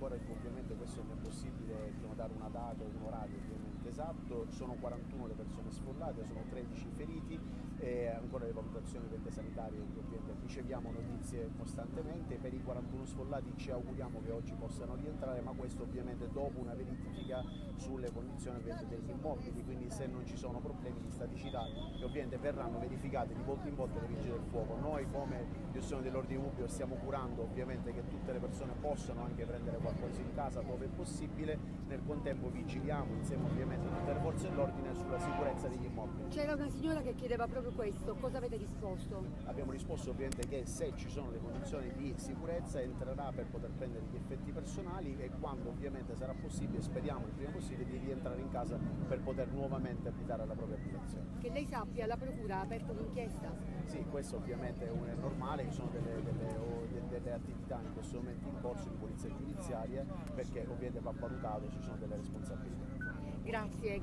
ancora ovviamente questo non è possibile dare una data o un orario ovviamente esatto, sono 41 le persone sfollate, sono 13 i feriti e ancora le valutazioni sanitarie, ovviamente riceviamo notizie costantemente. Per i 41 sfollati ci auguriamo che oggi possano rientrare, ma questo ovviamente dopo una verifica sulle condizioni degli immobili, quindi se non ci sono problemi di staticità che ovviamente verranno verificate di volta in volta dai vigili del fuoco. Noi come gestione dell'ordine pubblico stiamo curando ovviamente che tutte le persone possano anche prendere qualcosa in casa dove è possibile, nel contempo vigiliamo insieme ovviamente a tutte le forze dell'ordine sulla sicurezza degli immobili. C'era una signora che chiedeva proprio questo, cosa avete risposto? Abbiamo risposto ovviamente che se ci sono le condizioni di sicurezza entrerà per poter prendere gli effetti personali e quando ovviamente sarà possibile, speriamo il prima possibile, di rientrare in casa per poter nuovamente abitare alla propria abitazione. Che lei sappia, la procura ha aperto un'inchiesta? Sì, questo ovviamente è normale, ci sono delle attività in questo momento in corso di polizia giudiziaria perché ovviamente va valutato, ci sono delle responsabilità. Grazie.